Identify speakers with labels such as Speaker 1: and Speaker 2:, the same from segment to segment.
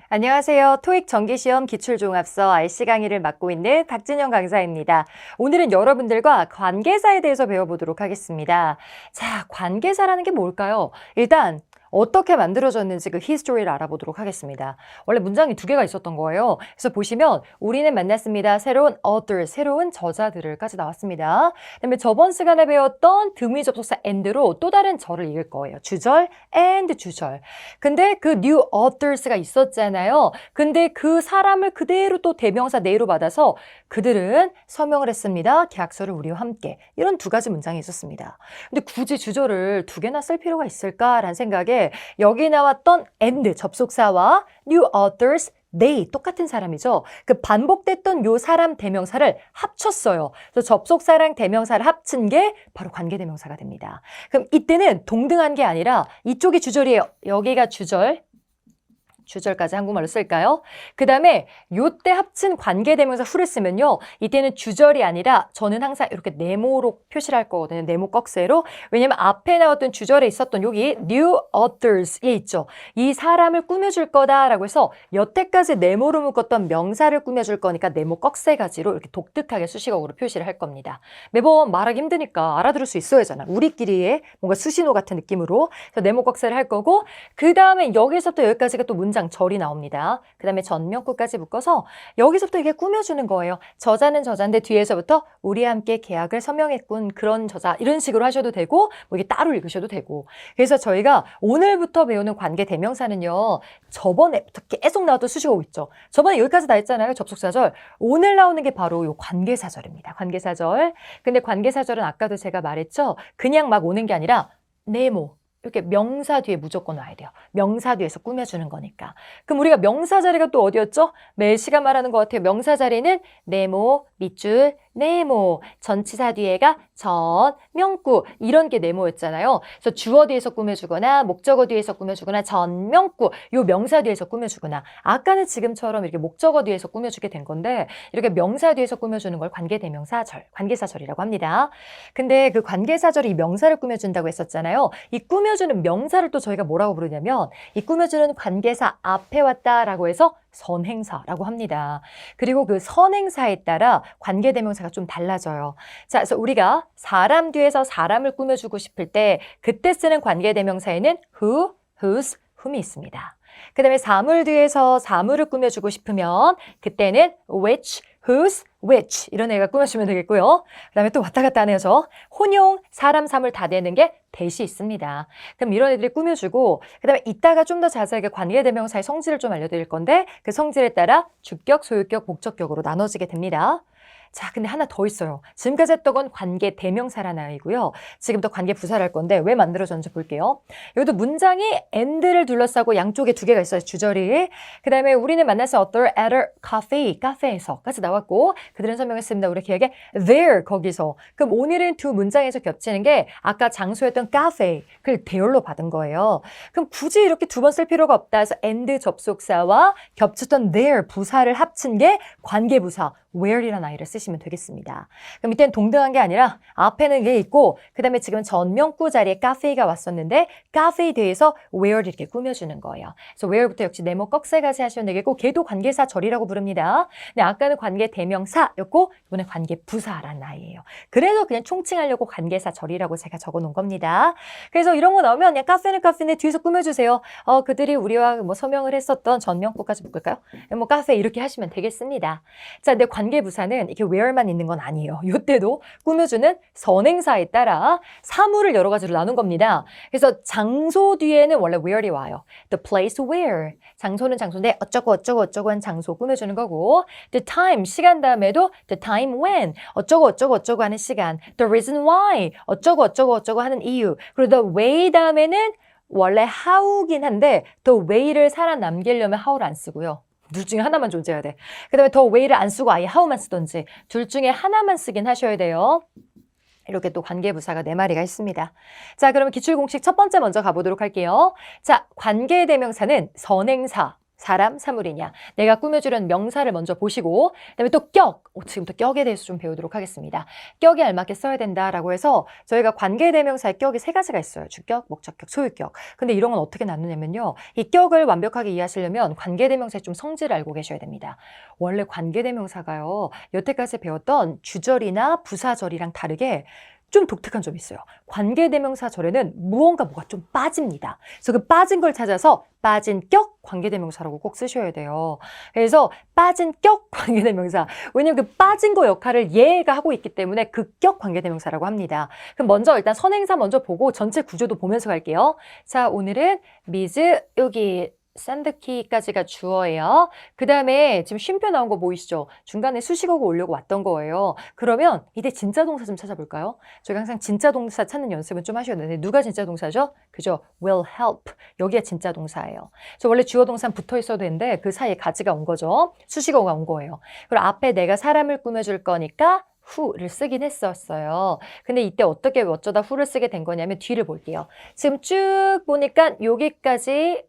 Speaker 1: 안녕하세요. 토익 정기시험 기출종합서 RC 강의를 맡고 있는 박진영 강사입니다. 오늘은 여러분들과 관계사에 대해서 배워보도록 하겠습니다. 자, 관계사라는 게 뭘까요? 일단 어떻게 만들어졌는지 그 히스토리를 알아보도록 하겠습니다. 원래 문장이 두 개가 있었던 거예요. 그래서 보시면 우리는 만났습니다. 새로운 author, 새로운 저자들을까지 나왔습니다. 그다음에 저번 시간에 배웠던 등위 접속사 and로 또 다른 절을 읽을 거예요. 주절 and 주절. 근데 그 new authors가 있었잖아요. 근데 그 사람을 그대로 또 대명사 네로 받아서 그들은 서명을 했습니다. 계약서를 우리와 함께. 이런 두 가지 문장이 있었습니다. 근데 굳이 주절을 두 개나 쓸 필요가 있을까라는 생각에 여기 나왔던 and 접속사와 new authors they 똑같은 사람이죠. 그 반복됐던 요 사람 대명사를 합쳤어요. 그래서 접속사랑 대명사를 합친 게 바로 관계대명사가 됩니다. 그럼 이때는 동등한 게 아니라 이쪽이 주절이에요. 여기가 주절까지 한국말로 쓸까요? 그 다음에 요때 합친 관계대명사 who를 쓰면요. 이때는 주절이 아니라 저는 항상 이렇게 네모로 표시를 할 거거든요. 네모 꺽쇠로. 왜냐면 앞에 나왔던 주절에 있었던 여기 new authors에 있죠. 이 사람을 꾸며줄 거다라고 해서 여태까지 네모로 묶었던 명사를 꾸며줄 거니까 네모 꺽쇠 가지로 이렇게 독특하게 수식어로 표시를 할 겁니다. 매번 말하기 힘드니까 알아들을 수 있어야잖아. 우리끼리의 뭔가 수신호 같은 느낌으로. 그래서 네모 꺽쇠를 할 거고 그 다음에 여기서부터 여기까지가 또 문장 절이 나옵니다. 그 다음에 전명구까지 묶어서 여기서부터 이게 꾸며주는 거예요. 저자는 저자인데 뒤에서부터 우리와 함께 계약을 서명했군 그런 저자 이런 식으로 하셔도 되고 뭐 이게 따로 읽으셔도 되고 그래서 저희가 오늘부터 배우는 관계 대명사는요. 저번에부터 계속 나왔던 수식어 있죠. 저번에 여기까지 다 했잖아요. 접속사절. 오늘 나오는 게 바로 요 관계사절입니다. 관계사절. 근데 관계사절은 아까도 제가 말했죠. 그냥 막 오는 게 아니라 네모 이렇게 명사 뒤에 무조건 와야 돼요. 명사 뒤에서 꾸며주는 거니까. 그럼 우리가 명사 자리가 또 어디였죠? 매 시간 말하는 것 같아요. 명사 자리는 네모, 밑줄, 네모, 전치사 뒤에가 전, 명구 이런 게 네모였잖아요. 그래서 주어 뒤에서 꾸며주거나 목적어 뒤에서 꾸며주거나 전, 명구 요 명사 뒤에서 꾸며주거나 아까는 지금처럼 이렇게 목적어 뒤에서 꾸며주게 된 건데 이렇게 명사 뒤에서 꾸며주는 걸 관계대명사절, 관계사절이라고 합니다. 근데 그 관계사절이 이 명사를 꾸며준다고 했었잖아요. 이 꾸며주는 명사를 또 저희가 뭐라고 부르냐면 이 꾸며주는 관계사 앞에 왔다라고 해서 선행사라고 합니다. 그리고 그 선행사에 따라 관계대명사가 좀 달라져요. 자, 그래서 우리가 사람 뒤에서 사람을 꾸며주고 싶을 때 그때 쓰는 관계대명사에는 who, whose, whom이 있습니다. 그 다음에 사물 뒤에서 사물을 꾸며주고 싶으면 그때는 which, whose, which 이런 애가 꾸며주면 되겠고요. 그 다음에 또 왔다 갔다 하네요. 저 혼용, 사람, 사물 다 되는 게 대시 있습니다. 그럼 이런 애들이 꾸며주고 그 다음에 이따가 좀 더 자세하게 관계대명사의 성질을 좀 알려드릴 건데 그 성질에 따라 주격, 소유격, 목적격으로 나눠지게 됩니다. 자, 근데 하나 더 있어요. 지금까지 했던 건 관계 대명사라는 아이고요. 지금부터 관계 부사를 할 건데 왜 만들어졌는지 볼게요. 여기도 문장이 and를 둘러싸고 양쪽에 두 개가 있어요. 주절이. 그 다음에 우리는 만나서 author at a cafe, 카페에서까지 나왔고 그들은 설명했습니다. 우리 기억에 there 거기서. 그럼 오늘은 두 문장에서 겹치는 게 아까 장소였던 카페 그걸 대열로 받은 거예요. 그럼 굳이 이렇게 두 번 쓸 필요가 없다 해서 and 접속사와 겹쳤던 there 부사를 합친 게 관계부사 where이라는 아이를 쓰시면 되겠습니다. 그럼 이때는 동등한 게 아니라 앞에는 이게 있고 그 다음에 지금 전명구 자리에 카페가 왔었는데 카페에 대해서 where를 이렇게 꾸며주는 거예요. 그래서 where부터 역시 네모 꺽쇠까지 하시면 되겠고 걔도 관계사절이라고 부릅니다. 근데 아까는 관계 대명사였고 이번에 관계 부사라는 아이예요. 그래서 그냥 총칭하려고 관계사절이라고 제가 적어놓은 겁니다. 그래서 이런 거 나오면 그냥 카페는 카페인데 뒤에서 꾸며주세요. 그들이 우리와 뭐 서명을 했었던 전명구까지 묶을까요? 뭐 카페 이렇게 하시면 되겠습니다. 자, 근데 관계부사는 이렇게 where만 있는 건 아니에요. 이때도 꾸며주는 선행사에 따라 사물을 여러 가지로 나눈 겁니다. 그래서 장소 뒤에는 원래 where이 와요. The place where. 장소는 장소인데 어쩌고 어쩌고 어쩌고 한 장소 꾸며주는 거고 the time, 시간 다음에도 the time when. 어쩌고 어쩌고 어쩌고 하는 시간. The reason why. 어쩌고 어쩌고 어쩌고 하는 이유. 그리고 the way 다음에는 원래 how긴 한데 the way를 살아남기려면 how를 안 쓰고요. 둘 중에 하나만 존재해야 돼. 그 다음에 더 way를 안 쓰고 아예 how만 쓰던지 둘 중에 하나만 쓰긴 하셔야 돼요. 이렇게 또 관계부사가 4마리가 있습니다. 자, 그러면 기출공식 첫 번째 먼저 가보도록 할게요. 자, 관계대명사는 선행사, 사람, 사물이냐. 내가 꾸며주려는 명사를 먼저 보시고 그다음에 또 격. 지금부터 격에 대해서 좀 배우도록 하겠습니다. 격에 알맞게 써야 된다라고 해서 저희가 관계대명사의 격이 세 가지가 있어요. 주격, 목적격, 소유격. 근데 이런 건 어떻게 나누냐면요. 이 격을 완벽하게 이해하시려면 관계대명사의 좀 성질을 알고 계셔야 됩니다. 원래 관계대명사가요. 여태까지 배웠던 주절이나 부사절이랑 다르게 좀 독특한 점이 있어요. 관계대명사절에는 무언가 뭐가 좀 빠집니다. 그래서 그 빠진 걸 찾아서 빠진 격 관계대명사라고 꼭 쓰셔야 돼요. 그래서 빠진 격 관계대명사. 왜냐면 그 빠진 거 역할을 얘가 하고 있기 때문에 극격 관계대명사라고 합니다. 그럼 먼저 일단 선행사 먼저 보고 전체 구조도 보면서 갈게요. 자, 오늘은 미즈 여기 샌드키까지가 주어예요. 그 다음에 지금 쉼표 나온 거 보이시죠? 중간에 수식어가 오려고 왔던 거예요. 그러면 이때 진짜 동사 좀 찾아볼까요? 저희가 항상 진짜 동사 찾는 연습은 좀 하셔야 되는데 누가 진짜 동사죠? 그죠? will help. 여기가 진짜 동사예요. 저 원래 주어 동사는 붙어 있어도 되는데 그 사이에 가지가 온 거죠. 수식어가 온 거예요. 그리고 앞에 내가 사람을 꾸며줄 거니까 who를 쓰긴 했었어요. 근데 이때 어떻게 어쩌다 who를 쓰게 된 거냐면 뒤를 볼게요. 지금 쭉 보니까 여기까지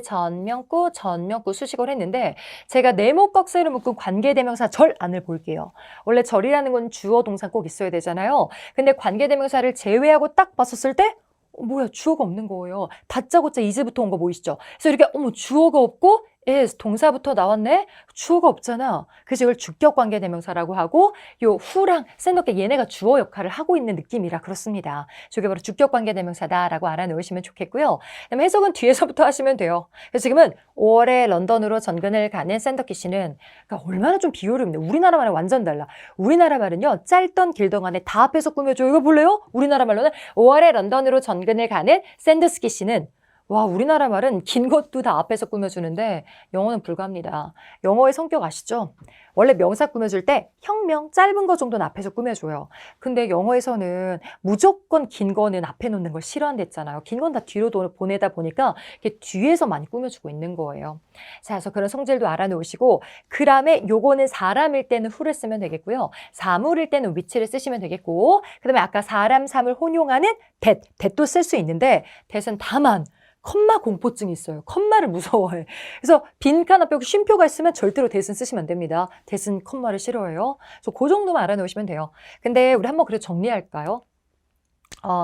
Speaker 1: 전명구 수식어를 했는데 제가 네모깍지를 묶은 관계대명사 절 안을 볼게요. 원래 절이라는 건 주어 동사 꼭 있어야 되잖아요. 근데 관계대명사를 제외하고 딱 봤었을 때 뭐야 주어가 없는 거예요. 다짜고짜 is부터 온 거 보이시죠? 그래서 이렇게 어머 주어가 없고 is 동사부터 나왔네? 주어가 없잖아. 그래서 이걸 주격 관계대명사라고 하고 요 who랑 샌드께 얘네가 주어 역할을 하고 있는 느낌이라 그렇습니다. 저게 바로 주격 관계대명사다라고 알아놓으시면 좋겠고요. 그다음에 해석은 뒤에서부터 하시면 돼요. 그래서 지금은 5월에 런던으로 전근을 가는 샌더키 씨는 그러니까 얼마나 좀 비율이 없네. 우리나라 말은 완전 달라. 우리나라 말은요. 짧던 길던 간에 다 앞에서 꾸며줘. 이거 볼래요? 우리나라 말로는 5월에 런던으로 전근을 가는 샌더스키 씨는 와, 우리나라 말은 긴 것도 다 앞에서 꾸며주는데 영어는 불가합니다. 영어의 성격 아시죠? 원래 명사 꾸며줄 때 형명 짧은 거 정도는 앞에서 꾸며줘요. 근데 영어에서는 무조건 긴 거는 앞에 놓는 걸 싫어한댔잖아요. 긴 건 다 뒤로 보내다 보니까 이렇게 뒤에서 많이 꾸며주고 있는 거예요. 자, 그래서 그런 성질도 알아놓으시고 그 다음에 요거는 사람일 때는 who를 쓰면 되겠고요. 사물일 때는 which를 쓰시면 되겠고 그 다음에 아까 사람, 사물 혼용하는 that도 쓸 수 있는데 that은 다만 컴마 공포증이 있어요. 컴마를 무서워해. 그래서 빈칸 앞에 쉼표가 있으면 절대로 that은 쓰시면 안 됩니다. that은 컴마를 싫어해요. 그래서 그 정도만 알아놓으시면 돼요. 근데 우리 한번 그래도 정리할까요?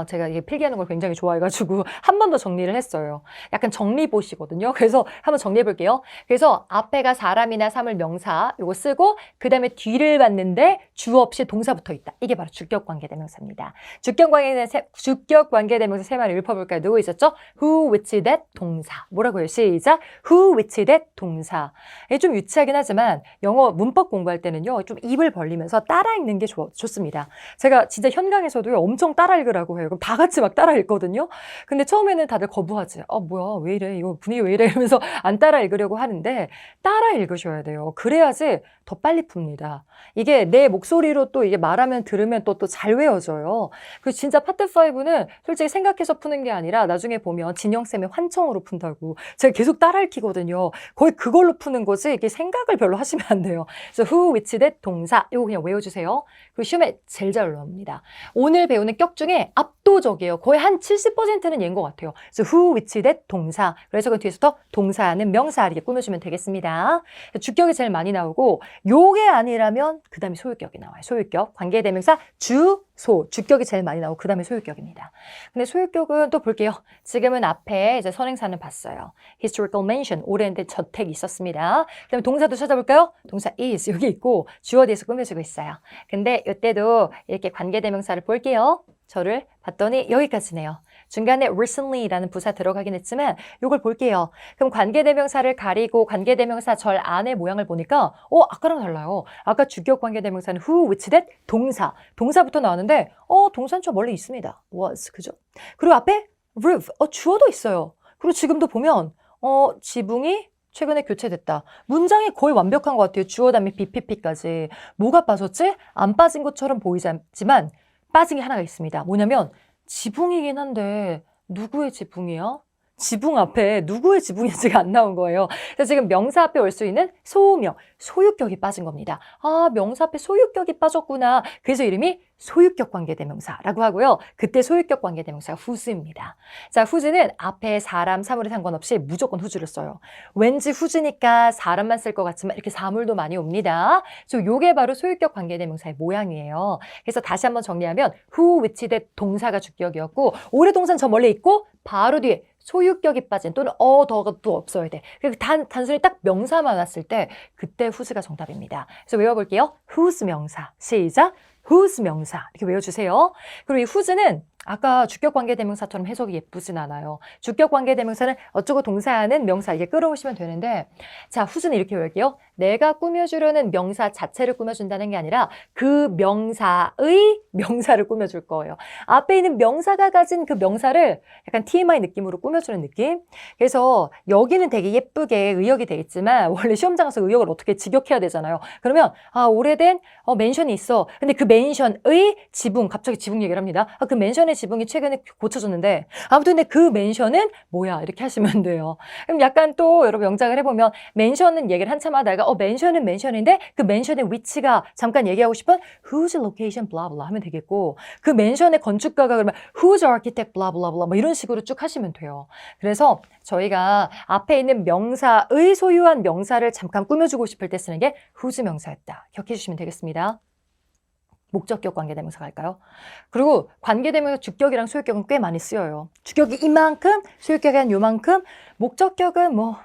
Speaker 1: 제가 이게 필기하는 걸 굉장히 좋아해가지고 한 번 더 정리를 했어요. 약간 정리보시거든요. 그래서 한번 정리해 볼게요. 그래서 앞에가 사람이나 사물 명사 요거 쓰고 그 다음에 뒤를 봤는데 주어 없이 동사 붙어 있다. 이게 바로 주격 관계대명사입니다. 주격 관계대명사 세 마리 읊어볼까요? 누구 있었죠? who, which, that 동사. 뭐라고요? 시작. who, which, that 동사. 이게 좀 유치하긴 하지만 영어 문법 공부할 때는요. 좀 입을 벌리면서 따라 읽는 게 좋습니다. 제가 진짜 현강에서도요. 엄청 따라 읽으라고 해요. 그럼 다 같이 막 따라 읽거든요. 근데 처음에는 다들 거부하지. 뭐야 왜 이래 이거 분위기 왜 이래 이러면서 안 따라 읽으려고 하는데 따라 읽으셔야 돼요. 그래야지 더 빨리 풉니다. 이게 내 목소리로 또 이게 말하면 들으면 또 잘 외워져요. 그 진짜 파트 5는 솔직히 생각해서 푸는 게 아니라 나중에 보면 진영쌤의 환청으로 푼다고 제가 계속 따라 읽히거든요. 거의 그걸로 푸는 거지 이게 생각을 별로 하시면 안 돼요. 그래서 who, which, that 동사 이거 그냥 외워주세요. 그리고 시험에 제일 잘 올라옵니다. 오늘 배우는 격 중에 압도적이에요. 거의 한 70%는 얘인 것 같아요. 그래서 who, which, that 동사. 그래서 그 뒤에서부터 동사는 명사 이렇게 꾸며주면 되겠습니다. 주격이 제일 많이 나오고 요게 아니라면 그 다음에 소유격이 나와요. 소유격. 관계대명사 주소. 주격이 제일 많이 나오고 그 다음에 소유격입니다. 근데 소유격은 또 볼게요. 지금은 앞에 이제 선행사는 봤어요. historical mansion. 오래된 저택이 있었습니다. 그 다음에 동사도 찾아볼까요? 동사 is 여기 있고 주어 뒤에서 꾸며주고 있어요. 근데 이때도 이렇게 관계대명사를 볼게요. 저를 봤더니 여기까지네요. 중간에 recently라는 부사 들어가긴 했지만 이걸 볼게요. 그럼 관계대명사를 가리고 관계대명사 절 안의 모양을 보니까 아까랑 달라요. 아까 주격 관계대명사는 who, which, that 동사. 동사부터 나왔는데 동사는 좀 멀리 있습니다. was, 그죠? 그리고 앞에 roof, 주어도 있어요. 그리고 지금도 보면 지붕이 최근에 교체됐다. 문장이 거의 완벽한 것 같아요. 주어 다음에 BPP까지. 뭐가 빠졌지? 안 빠진 것처럼 보이지만 빠진 게 하나가 있습니다. 뭐냐면 지붕이긴 한데 누구의 지붕이야? 지붕 앞에 누구의 지붕인지가 안 나온 거예요. 그래서 지금 명사 앞에 올 수 있는 소명, 소유격이 빠진 겁니다. 아, 명사 앞에 소유격이 빠졌구나. 그래서 이름이 소유격 관계대명사라고 하고요. 그때 소유격 관계대명사가 whose입니다. 자, whose는 앞에 사람, 사물에 상관없이 무조건 whose를 써요. 왠지 whose니까 사람만 쓸 것 같지만 이렇게 사물도 많이 옵니다. 그래서 요게 바로 소유격 관계대명사의 모양이에요. 그래서 다시 한번 정리하면 who, which, that 동사가 주격이었고 오래 동사는 저 멀리 있고 바로 뒤에 소유격이 빠진 또는 더가 또 없어야 돼. 단순히 딱 명사만 왔을 때 그때 whose가 정답입니다. 그래서 외워볼게요. whose 명사. 시작. whose 명사. 이렇게 외워주세요. 그리고 이 whose는 아까 주격관계대명사처럼 해석이 예쁘진 않아요. 주격관계대명사는 어쩌고 동사하는 명사 이게 끌어오시면 되는데 자, whose는 이렇게 외울게요. 내가 꾸며주려는 명사 자체를 꾸며준다는 게 아니라 그 명사의 명사를 꾸며줄 거예요. 앞에 있는 명사가 가진 그 명사를 약간 TMI 느낌으로 꾸며주는 느낌. 그래서 여기는 되게 예쁘게 의역이 돼 있지만 원래 시험장 가서 의역을 어떻게 직역해야 되잖아요. 그러면 오래된 맨션이 있어. 근데 그 맨션의 지붕, 갑자기 지붕 얘기를 합니다. 그 맨션의 지붕이 최근에 고쳐졌는데 아무튼 근데 그 맨션은 뭐야? 이렇게 하시면 돼요. 그럼 약간 또 여러분 영작을 해보면 맨션은 얘기를 한참 하다가 맨션은 맨션인데 그 맨션의 위치가 잠깐 얘기하고 싶은 whose location blah blah 하면 되겠고 그 맨션의 건축가가 그러면 whose architect blah blah blah 뭐 이런 식으로 쭉 하시면 돼요. 그래서 저희가 앞에 있는 명사의 소유한 명사를 잠깐 꾸며주고 싶을 때 쓰는 게 whose 명사였다. 기억해 주시면 되겠습니다. 목적격 관계대명사 갈까요? 그리고 관계대명사 주격이랑 소유격은 꽤 많이 쓰여요. 주격이 이만큼, 소유격이 한 요만큼, 목적격은 뭐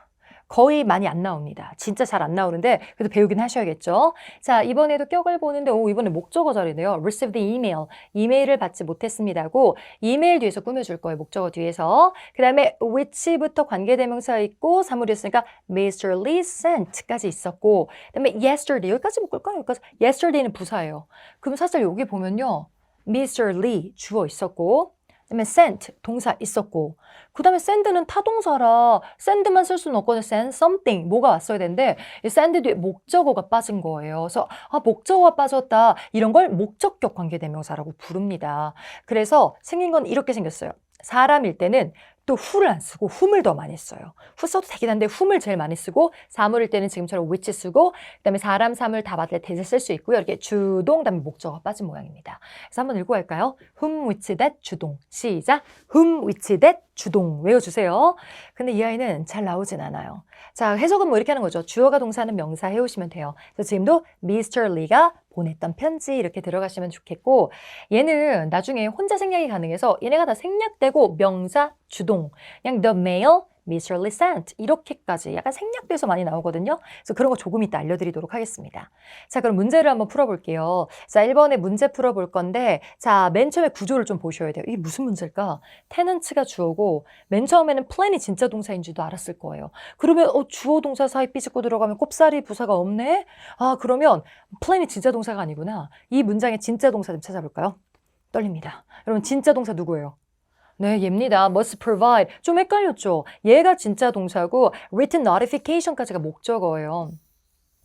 Speaker 1: 거의 많이 안 나옵니다. 진짜 잘 안 나오는데 그래도 배우긴 하셔야겠죠. 자, 이번에도 격을 보는데 이번에 목적어 자리네요. receive the email. 이메일을 받지 못했습니다고 이메일 뒤에서 꾸며줄 거예요. 목적어 뒤에서. 그 다음에 which부터 관계대명사 있고 사물이었으니까 Mr. Lee sent까지 있었고 그 다음에 yesterday 여기까지 묶을까요? 여기까지. yesterday는 부사예요. 그럼 사실 여기 보면요. Mr. Lee 주어 있었고 그다음에 sent 동사 있었고 그 다음에 send는 타동사라 send만 쓸 수는 없거든요. send something 뭐가 왔어야 되는데 이 send 뒤에 목적어가 빠진 거예요. 그래서 목적어가 빠졌다 이런 걸 목적격 관계대명사라고 부릅니다. 그래서 생긴 건 이렇게 생겼어요. 사람일 때는 또 who를 안 쓰고 whom을 더 많이 써요. who 써도 되긴 한데 whom을 제일 많이 쓰고 사물일 때는 지금처럼 which 쓰고 그다음에 사람, 사물 다 받을 때 that을 쓸 수 있고요. 이렇게 주동 그다음에 목적어가 빠진 모양입니다. 그래서 한번 읽고 갈까요? whom, which, that 주동. 시작. whom, which, that 주동 외워주세요. 근데 이 아이는 잘 나오진 않아요. 자, 해석은 뭐 이렇게 하는 거죠. 주어가 동사는 명사 해오시면 돼요. 그래서 지금도 Mr. Lee가 보냈던 편지 이렇게 들어가시면 좋겠고 얘는 나중에 혼자 생략이 가능해서 얘네가 다 생략되고 명사 주동 그냥 the mail Mr. Lee sent 이렇게까지 약간 생략돼서 많이 나오거든요. 그래서 그런 거 조금 이따 알려드리도록 하겠습니다. 자, 그럼 문제를 한번 풀어볼게요. 자, 1번에 문제 풀어볼 건데 자, 맨 처음에 구조를 좀 보셔야 돼요. 이게 무슨 문제일까? tenants가 주어고 맨 처음에는 plan이 진짜 동사인 줄도 알았을 거예요. 그러면 주어 동사 사이 삐집고 들어가면 꼽사리 부사가 없네? 그러면 plan이 진짜 동사가 아니구나. 이 문장의 진짜 동사 좀 찾아볼까요? 떨립니다. 여러분 진짜 동사 누구예요? 네, 얘입니다. must provide. 좀 헷갈렸죠? 얘가 진짜 동사고 written notification까지가 목적어예요.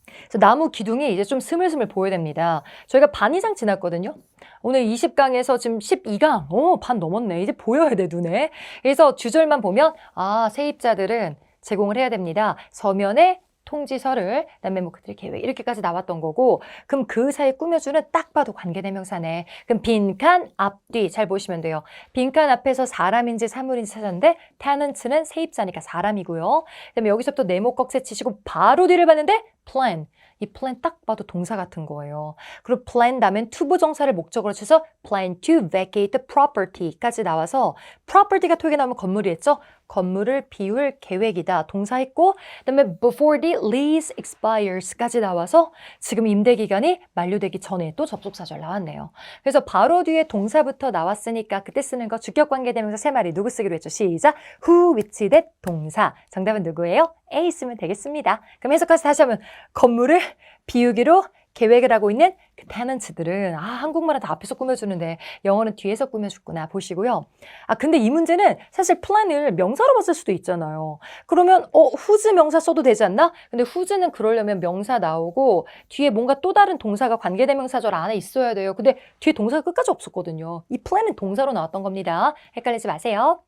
Speaker 1: 그래서 나무 기둥이 이제 좀 스물스물 보여야 됩니다. 저희가 반 이상 지났거든요. 오늘 20강에서 지금 12강. 반 넘었네. 이제 보여야 돼, 눈에. 그래서 주절만 보면 세입자들은 제공을 해야 됩니다. 서면에 통지서를, 그다음에 뭐 그들의 계획 이렇게까지 나왔던 거고 그럼 그 사이에 꾸며주는 딱 봐도 관계대명사네. 그럼 빈칸 앞뒤 잘 보시면 돼요. 빈칸 앞에서 사람인지 사물인지 찾았는데 tenants는 세입자니까 사람이고요. 그다음에 여기서부터 네모 꺽쇠 치시고 바로 뒤를 봤는데 plan. 이 plan 딱 봐도 동사 같은 거예요. 그리고 plan 다음엔 to 부정사를 목적으로 쳐서 plan to vacate the property까지 나와서 property가 토익에 나오면 건물이겠죠? 건물을 비울 계획이다. 동사했고 그다음에 before the lease expires까지 나와서 지금 임대기간이 만료되기 전에 또 접속사절 나왔네요. 그래서 바로 뒤에 동사부터 나왔으니까 그때 쓰는 거 주격관계대명사 세 마리 누구 쓰기로 했죠? 시작. who, which, that 동사. 정답은 누구예요? A 쓰면 되겠습니다. 그럼 해석까지 다시 하면 건물을 비우기로 계획을 하고 있는 그 tenants들은 한국말은 다 앞에서 꾸며주는데 영어는 뒤에서 꾸며줬구나 보시고요. 근데 이 문제는 사실 plan을 명사로 봤을 수도 있잖아요. 그러면 whose 명사 써도 되지 않나? 근데 whose는 그러려면 명사 나오고 뒤에 뭔가 또 다른 동사가 관계대명사절 안에 있어야 돼요. 근데 뒤에 동사가 끝까지 없었거든요. 이 plan은 동사로 나왔던 겁니다. 헷갈리지 마세요.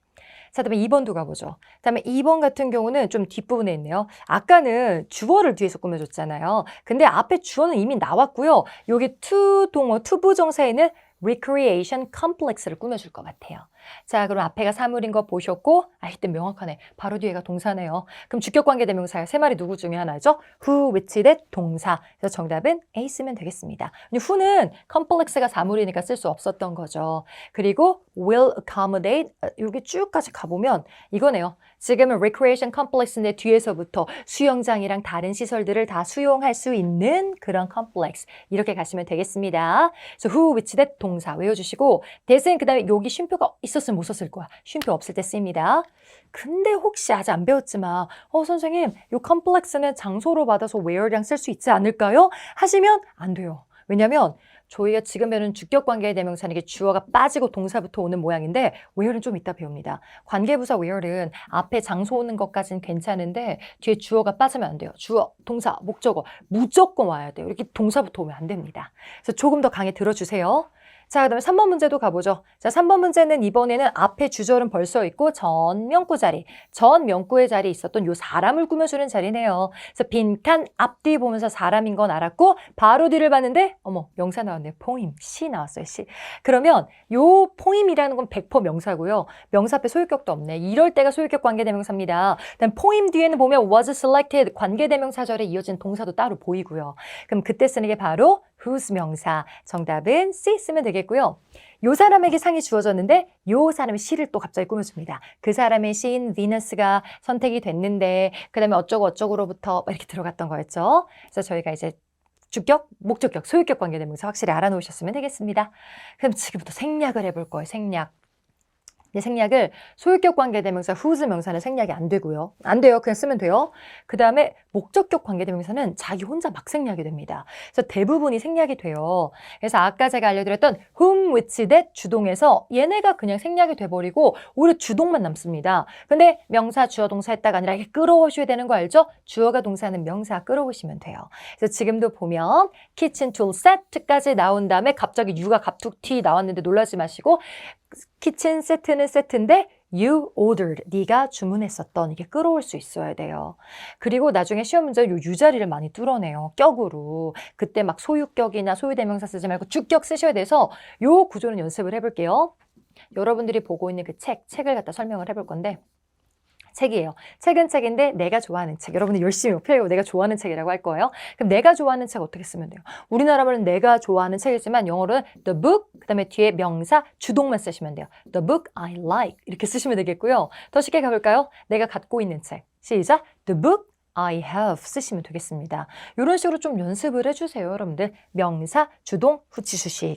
Speaker 1: 자, 그다음에 2번도 가보죠. 그다음에 2번 같은 경우는 좀 뒷부분에 있네요. 아까는 주어를 뒤에서 꾸며줬잖아요. 근데 앞에 주어는 이미 나왔고요. 여기 투부정사에는 recreation complex를 꾸며줄 것 같아요. 자, 그럼 앞에가 사물인 거 보셨고, 이때 명확하네. 바로 뒤에가 동사네요. 그럼 주격관계대명사야. 세 마리 누구 중에 하나죠? who, which, that 동사. 그래서 정답은 A 쓰면 되겠습니다. who는 complex가 사물이니까 쓸 수 없었던 거죠. 그리고 will accommodate, 여기 쭉까지 가보면 이거네요. 지금은 recreation complex인데 뒤에서부터 수영장이랑 다른 시설들을 다 수용할 수 있는 그런 complex. 이렇게 가시면 되겠습니다. 그래서 who, which, that 동사 외워주시고 that은 그 다음에 여기 쉼표가 있었으면 못 썼을 거야. 쉼표 없을 때 씁니다. 근데 혹시 아직 안 배웠지만 선생님 이 complex는 장소로 받아서 where랑 쓸 수 있지 않을까요? 하시면 안 돼요. 왜냐면 저희가 지금 배우는 주격관계의 대명사는 이게 주어가 빠지고 동사부터 오는 모양인데 where는 좀 이따 배웁니다. 관계부사 where는 앞에 장소 오는 것까지는 괜찮은데 뒤에 주어가 빠지면 안 돼요. 주어, 동사, 목적어 무조건 와야 돼요. 이렇게 동사부터 오면 안 됩니다. 그래서 조금 더 강의 들어주세요. 자, 그다음에 3번 문제도 가보죠. 자, 3번 문제는 이번에는 앞에 주절은 벌써 있고 전명구 자리, 전명구의 자리에 있었던 요 사람을 꾸며주는 자리네요. 그래서 빈칸 앞뒤 보면서 사람인 건 알았고 바로 뒤를 봤는데 어머 명사 나왔네요. 포임, 시 나왔어요. 시. 그러면 요 포임이라는 건 100% 명사고요. 명사 앞에 소유격도 없네. 이럴 때가 소유격 관계대명사입니다. 그다음 포임 뒤에는 보면 was selected 관계대명사절에 이어진 동사도 따로 보이고요. 그럼 그때 쓰는 게 바로 whose 명사. 정답은 C 쓰면 되겠고요. 요 사람에게 상이 주어졌는데 요 사람의 시를 또 갑자기 꾸며줍니다. 그 사람의 시인 비너스가 선택이 됐는데 그 다음에 어쩌고저쩌고로부터 이렇게 들어갔던 거였죠. 그래서 저희가 이제 주격, 목적격, 소유격 관계대명사 확실히 알아놓으셨으면 되겠습니다. 그럼 지금부터 생략을 해볼 거예요. 생략. 생략을 소유격 관계대명사 whose 명사는 생략이 안 되고요. 안 돼요. 그냥 쓰면 돼요. 그 다음에 목적격 관계대명사는 자기 혼자 막 생략이 됩니다. 그래서 대부분이 생략이 돼요. 그래서 아까 제가 알려드렸던 whom, which, that 주동에서 얘네가 그냥 생략이 돼버리고 오히려 주동만 남습니다. 근데 명사, 주어, 동사 했다가 아니라 이렇게 끌어오셔야 되는 거 알죠? 주어가 동사는 명사 끌어오시면 돼요. 그래서 지금도 보면 kitchen tool set까지 나온 다음에 갑자기 you가 갑툭튀 나왔는데 놀라지 마시고 키친 세트는 세트인데 you ordered, 네가 주문했었던 이게 끌어올 수 있어야 돼요. 그리고 나중에 시험 문제 요 유자리를 많이 뚫어내요. 격으로. 그때 막 소유격이나 소유대명사 쓰지 말고 주격 쓰셔야 돼서 요 구조는 연습을 해볼게요. 여러분들이 보고 있는 그 책을 갖다 설명을 해볼 건데 책이에요. 책은 책인데 내가 좋아하는 책. 여러분들 열심히 펴고 내가 좋아하는 책이라고 할 거예요. 그럼 내가 좋아하는 책 어떻게 쓰면 돼요? 우리나라말로는 내가 좋아하는 책이지만 영어로는 the book, 그 다음에 뒤에 명사, 주동만 쓰시면 돼요. The book I like 이렇게 쓰시면 되겠고요. 더 쉽게 가볼까요? 내가 갖고 있는 책. 시작! The book I have 쓰시면 되겠습니다. 이런 식으로 좀 연습을 해주세요. 여러분들. 명사, 주동, 후치수식.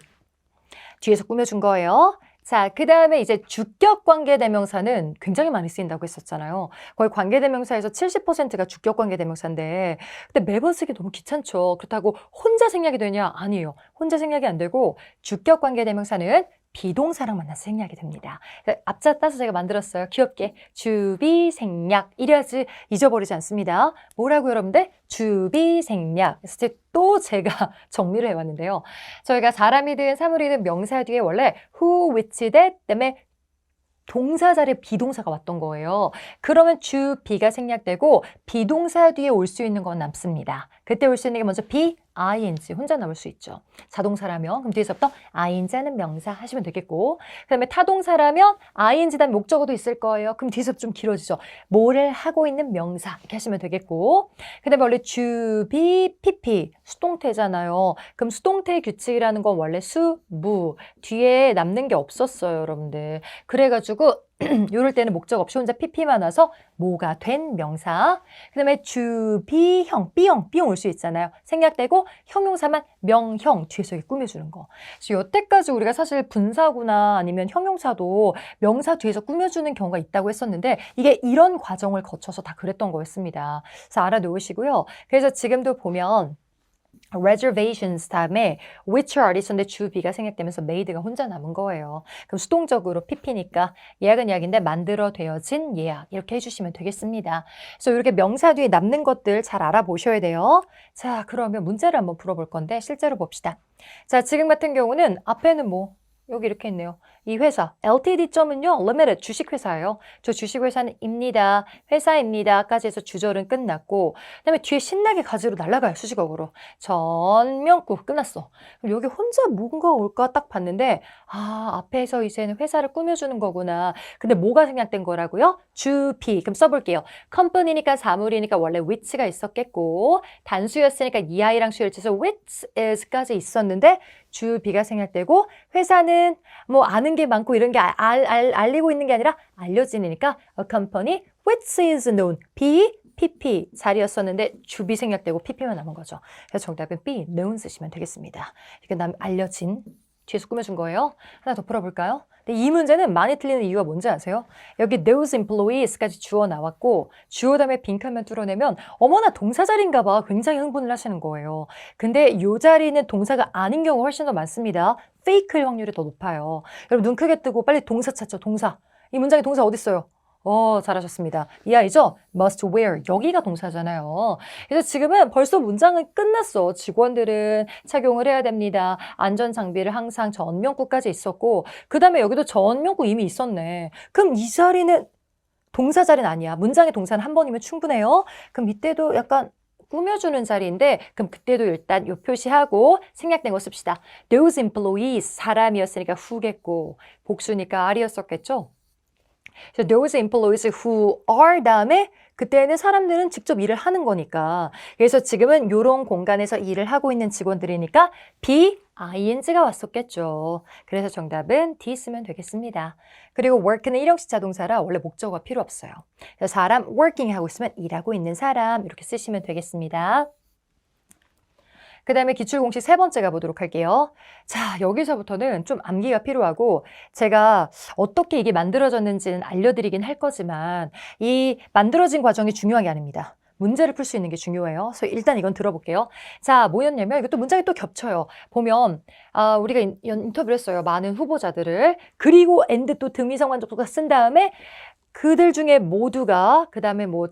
Speaker 1: 뒤에서 꾸며준 거예요. 자, 그 다음에 이제 주격 관계대명사는 굉장히 많이 쓰인다고 했었잖아요. 거의 관계대명사에서 70%가 주격 관계대명사인데 근데 매번 쓰기 너무 귀찮죠. 그렇다고 혼자 생략이 되냐? 아니에요. 혼자 생략이 안 되고 주격 관계대명사는 비동사랑 만나서 생략이 됩니다. 앞자 따서 제가 만들었어요. 귀엽게. 주비생략. 이래야지 잊어버리지 않습니다. 뭐라고 여러분들? 주비생략. 그래서 또 제가 정리를 해왔는데요. 저희가 사람이든 사물이든 명사 뒤에 원래 who, which, that 때문에 동사 자리에 비동사가 왔던 거예요. 그러면 주, 비가 생략되고 비동사 뒤에 올 수 있는 건 남습니다. 그때 올 수 있는 게 먼저 be, ing 혼자 남을 수 있죠. 자동사라면 그럼 뒤에서부터 ing는 명사 하시면 되겠고 그 다음에 타동사라면 ing 다음에 목적어도 있을 거예요. 그럼 뒤에서 좀 길어지죠. 뭐를 하고 있는 명사 이렇게 하시면 되겠고 그 다음에 원래 주, 비, pp 수동태잖아요. 그럼 수동태의 규칙이라는 건 원래 수, 무 뒤에 남는 게 없었어요. 여러분들. 그래가지고 이럴 때는 목적 없이 혼자 pp만 와서 뭐가 된 명사. 그 다음에 주, 비, 형, B형 올 수 있잖아요. 생략되고 형용사만 명형 뒤에서 이렇게 꾸며주는 거. 그래서 여태까지 우리가 사실 분사구나 아니면 형용사도 명사 뒤에서 꾸며주는 경우가 있다고 했었는데 이게 이런 과정을 거쳐서 다 그랬던 거였습니다. 그래서 알아놓으시고요. 그래서 지금도 보면 reservations 다음에 which are 있었는데 주, 비가 생략되면서 made가 혼자 남은 거예요. 그럼 수동적으로 pp니까 예약은 예약인데 만들어 되어진 예약 이렇게 해주시면 되겠습니다. 그래서 이렇게 명사 뒤에 남는 것들 잘 알아보셔야 돼요. 자, 그러면 문제를 한번 풀어볼 건데 실제로 봅시다. 자, 지금 같은 경우는 앞에는 뭐 여기 이렇게 있네요. 이 회사 LTD점은요 limited 주식회사예요. 저 주식회사는 입니다. 회사입니다까지 해서 주절은 끝났고 그다음에 뒤에 신나게 가지로 날아가요. 수식어로. 전명구 끝났어. 그럼 여기 혼자 뭔가 올까 딱 봤는데 앞에서 이제는 회사를 꾸며주는 거구나. 근데 뭐가 생략된 거라고요? 주비. 그럼 써볼게요. 컴퍼니니까 사물이니까 원래 which가 있었겠고 단수였으니까 EI랑 수를 쳐서 which is까지 있었는데 주비가 생략되고 회사는 뭐 아는 게 많고 이런 게 알리고 있는 게 아니라 알려지니까 a company which is known. B, PP 자리였었는데 주비 생략되고 PP만 남은 거죠. 그래서 정답은 B, known 쓰시면 되겠습니다. 이게 알려진 뒤에서 꾸며준 거예요. 하나 더 풀어볼까요? 근데 이 문제는 많이 틀리는 이유가 뭔지 아세요? 여기 those employees까지 주어 나왔고 주어 다음에 빈칸만 뚫어내면 어머나 동사 자리인가 봐 굉장히 흥분을 하시는 거예요. 근데 이 자리는 동사가 아닌 경우가 훨씬 더 많습니다. fake일 확률이 더 높아요. 여러분 눈 크게 뜨고 빨리 동사 찾죠. 동사. 이 문장에 동사 어디 있어요? 잘하셨습니다. 이 아이죠? must wear. 여기가 동사잖아요. 그래서 지금은 벌써 문장은 끝났어. 직원들은 착용을 해야 됩니다. 안전장비를 항상 전명구까지 있었고 그 다음에 여기도 전명구 이미 있었네. 그럼 이 자리는 동사 자리는 아니야. 문장의 동사는 한 번이면 충분해요. 그럼 이때도 약간 꾸며주는 자리인데 그럼 그때도 일단 요 표시하고 생략된 거 씁시다. Those employees 사람이었으니까 who겠고 복수니까 are였었겠죠? So those employees who are 다음에 그때는 사람들은 직접 일을 하는 거니까 그래서 지금은 이런 공간에서 일을 하고 있는 직원들이니까 be, ing가 왔었겠죠. 그래서 정답은 D 쓰면 되겠습니다. 그리고 work는 일형식 자동사라 원래 목적어가 필요 없어요. 그래서 사람 working 하고 있으면 일하고 있는 사람 이렇게 쓰시면 되겠습니다. 그 다음에 기출공식 세 번째 가보도록 할게요. 자, 여기서부터는 좀 암기가 필요하고 제가 어떻게 이게 만들어졌는지는 알려드리긴 할 거지만 이 만들어진 과정이 중요한 게 아닙니다. 문제를 풀 수 있는 게 중요해요. 그래서 일단 이건 들어볼게요. 자, 뭐였냐면 이것도 문장이 또 겹쳐요. 보면 우리가 인터뷰를 했어요. 많은 후보자들을. 그리고 and 또 등위성관접속사 쓴 다음에 그들 중에 모두가 그 다음에 뭐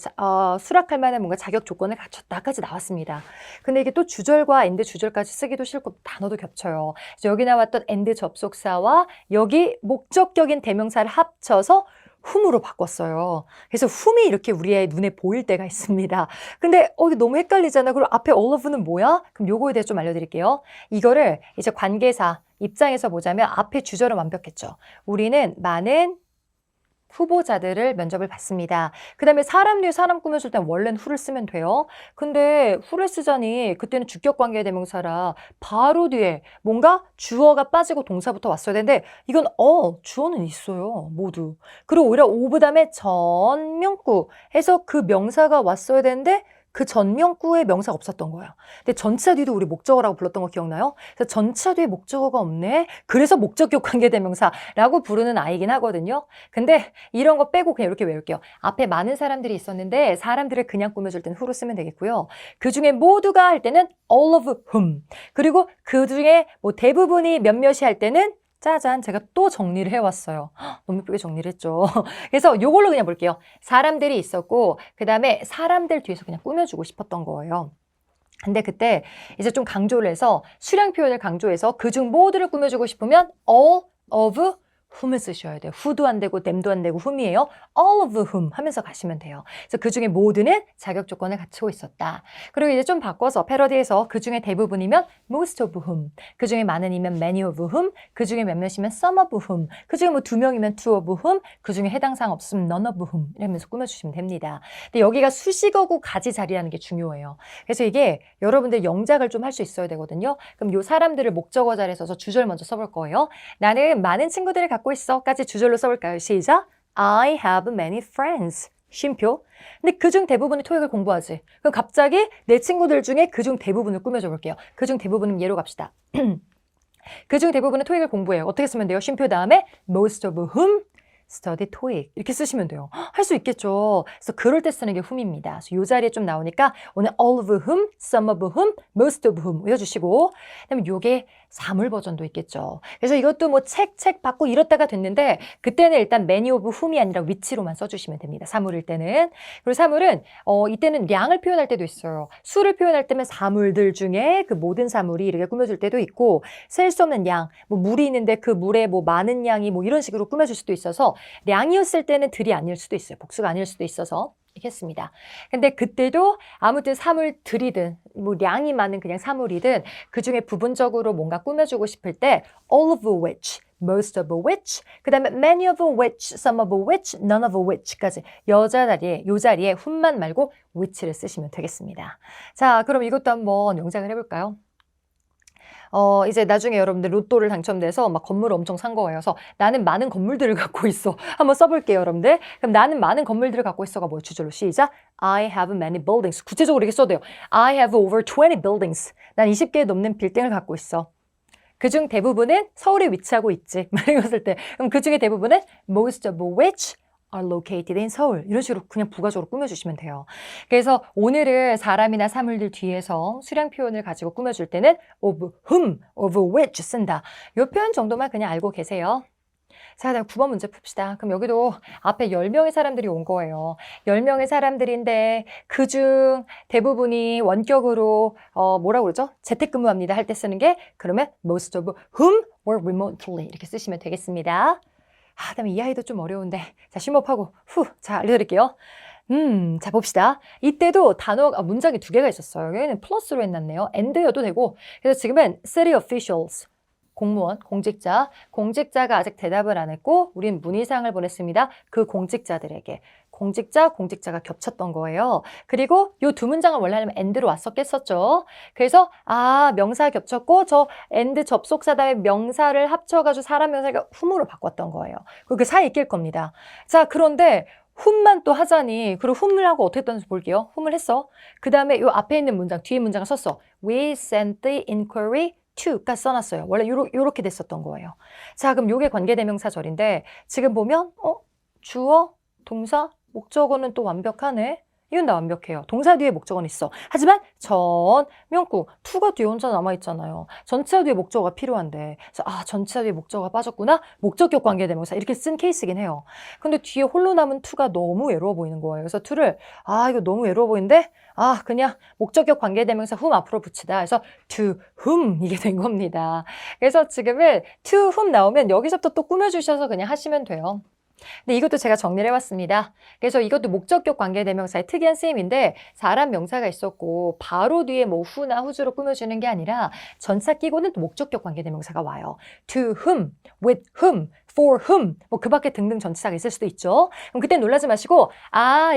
Speaker 1: 수락할 만한 뭔가 자격 조건을 갖췄다까지 나왔습니다. 근데 이게 또 주절과 and 주절까지 쓰기도 싫고 단어도 겹쳐요. 그래서 여기 나왔던 and 접속사와 여기 목적격인 대명사를 합쳐서 whom으로 바꿨어요. 그래서 whom이 이렇게 우리의 눈에 보일 때가 있습니다. 근데 이게 너무 헷갈리잖아. 그리고 앞에 all of는 뭐야? 그럼 요거에 대해서 좀 알려드릴게요. 이거를 이제 관계사 입장에서 보자면 앞에 주절은 완벽했죠. 우리는 많은 후보자들을 면접을 봤습니다. 그 다음에 사람 뒤에 사람 꾸며줄 땐 원래는 who를 쓰면 돼요. 근데 who를 쓰자니 그때는 주격관계 대명사라 바로 뒤에 뭔가 주어가 빠지고 동사부터 왔어야 되는데 이건 주어는 있어요. 모두. 그리고 오히려 of 다음에 전명구 해서 그 명사가 왔어야 되는데 그 전명구에 명사가 없었던 거예요. 근데 전치사 뒤도 우리 목적어라고 불렀던 거 기억나요? 그래서 전치사 뒤에 목적어가 없네. 그래서 목적격 관계대명사라고 부르는 아이긴 하거든요. 근데 이런 거 빼고 그냥 이렇게 외울게요. 앞에 많은 사람들이 있었는데 사람들을 그냥 꾸며줄 때는 who로 쓰면 되겠고요. 그 중에 모두가 할 때는 all of whom. 그리고 그 중에 뭐 대부분이 몇몇이 할 때는 짜잔, 제가 또 정리를 해왔어요. 너무 예쁘게 정리를 했죠. 그래서 이걸로 그냥 볼게요. 사람들이 있었고 그 다음에 사람들 뒤에서 그냥 꾸며주고 싶었던 거예요. 근데 그때 이제 좀 강조를 해서 수량 표현을 강조해서 그중 모두를 꾸며주고 싶으면 all of whom을 쓰셔야 돼요. who도 안 되고 them도 안 되고 whom이에요. all of whom 하면서 가시면 돼요. 그래서 그중에 모두는 자격 조건을 갖추고 있었다. 그리고 이제 좀 바꿔서 패러디에서 그중에 대부분이면 most of whom, 그중에 많은이면 many of whom, 그중에 몇몇이면 some of whom, 그중에 뭐 2명이면 two of whom, 그중에 해당 사항 없으면 none of whom 이러면서 꾸며주시면 됩니다. 근데 여기가 수식어구 가지 자리라는 게 중요해요. 그래서 이게 여러분들 영작을 좀 할 수 있어야 되거든요. 그럼 요 사람들을 목적어 자리에 써서 주절 먼저 써볼 거예요. 나는 많은 친구들을 갖고 있어까지 주절로 써볼까요? 시작! I have many friends. 쉼표. 근데 그중 대부분이 토익을 공부하지. 그럼 갑자기 내 친구들 중에 그중 대부분을 꾸며줘 볼게요. 그중 대부분은 예로 갑시다. 그중 대부분은 토익을 공부해요. 어떻게 쓰면 돼요? 쉼표 다음에 most of whom study TOEIC 이렇게 쓰시면 돼요. 할 수 있겠죠. 그래서 그럴 때 쓰는 게 whom입니다. 그래서 이 자리에 좀 나오니까 오늘 all of whom, some of whom, most of whom 외워주시고 그다음에 요게 사물 버전도 있겠죠. 그래서 이것도 뭐 책 받고 이렇다가 됐는데 그때는 일단 many of whom이 아니라 which로만 써주시면 됩니다. 사물일 때는. 그리고 사물은 이때는 량을 표현할 때도 있어요. 수를 표현할 때면 사물들 중에 그 모든 사물이 이렇게 꾸며줄 때도 있고 셀 수 없는 양, 뭐 물이 있는데 그 물에 뭐 많은 양이 뭐 이런 식으로 꾸며줄 수도 있어서 량이었을 때는 들이 아닐 수도 있어요. 복수가 아닐 수도 있어서. 했습니다. 근데 그때도 아무튼 사물들이든 뭐 량이 많은 그냥 사물이든 그중에 부분적으로 뭔가 꾸며주고 싶을 때 all of which, most of which, 그 다음에 many of which, some of which, none of which까지 요 자리에 whom만 말고 which를 쓰시면 되겠습니다. 자, 그럼 이것도 한번 영작을 해볼까요? 이제 나중에 여러분들 로또를 당첨돼서 막 건물을 엄청 산 거예요. 그래서 나는 많은 건물들을 갖고 있어. 한번 써볼게요, 여러분들. 그럼 나는 많은 건물들을 갖고 있어가 뭐예요? 주절로 시작. I have many buildings. 구체적으로 이렇게 써도 돼요. I have over 20 buildings. 난 20개 넘는 빌딩을 갖고 있어. 그중 대부분은 서울에 위치하고 있지. 이랬을 때. 그럼 그중에 대부분은 most of which are located in 서울. 이런 식으로 그냥 부가적으로 꾸며주시면 돼요. 그래서 오늘은 사람이나 사물들 뒤에서 수량 표현을 가지고 꾸며줄 때는 of whom, of which 쓴다. 이 표현 정도만 그냥 알고 계세요. 자, 다음 9번 문제 풉시다. 그럼 여기도 앞에 10명의 사람들이 온 거예요. 10명의 사람들인데 그중 대부분이 원격으로 뭐라고 그러죠? 재택근무합니다 할 때 쓰는 게 그러면 most of whom were remotely 이렇게 쓰시면 되겠습니다. 그다음에 이 아이도 좀 어려운데 자 심호흡하고 자 알려드릴게요. 자 봅시다. 이때도 문장이 두 개가 있었어요. 여기는 플러스로 해놨네요. and여도 되고 그래서 지금은 city officials 공무원, 공직자가 아직 대답을 안 했고 우린 문의사항을 보냈습니다. 그 공직자들에게. 공직자가 겹쳤던 거예요. 그리고 이 두 문장을 원래 하려면 and로 왔었겠었죠. 그래서 명사 겹쳤고 저 and 접속사 다음에 명사를 합쳐가지고 사람 명사가 whom으로 바꿨던 거예요. 그리고 그 사이에 낄 겁니다. 자, 그런데 whom만 또 하자니 그리고 whom을 하고 어떻게 했던지 볼게요. whom을 했어. 그 다음에 이 앞에 있는 문장, 뒤에 문장을 썼어. We sent the inquiry to까지 써놨어요. 원래 요렇게 됐었던 거예요. 자, 그럼 요게 관계대명사절인데 지금 보면 주어, 동사, 목적어는 또 완벽하네. 이건 다 완벽해요. 동사 뒤에 목적어는 있어. 하지만 전, 명구, to가 뒤에 혼자 남아있잖아요. 전치사 뒤에 목적어가 필요한데 그래서 전치사 뒤에 목적어가 빠졌구나. 목적격 관계대명사 이렇게 쓴 케이스긴 해요. 근데 뒤에 홀로 남은 to가 너무 외로워 보이는 거예요. 그래서 to를 이거 너무 외로워 보이는데 그냥 목적격 관계대명사 whom 앞으로 붙이다. 그래서 to whom 이게 된 겁니다. 그래서 지금은 to whom 나오면 여기서부터 또 꾸며주셔서 그냥 하시면 돼요. 근데 이것도 제가 정리를 해왔습니다. 그래서 이것도 목적격 관계대명사의 특이한 쓰임인데 사람 명사가 있었고 바로 뒤에 뭐 who나 whos로 꾸며주는 게 아니라 전차 끼고는 또 목적격 관계대명사가 와요. to whom, with whom, for whom 뭐 그 밖에 등등 전치사가 있을 수도 있죠. 그럼 그때 놀라지 마시고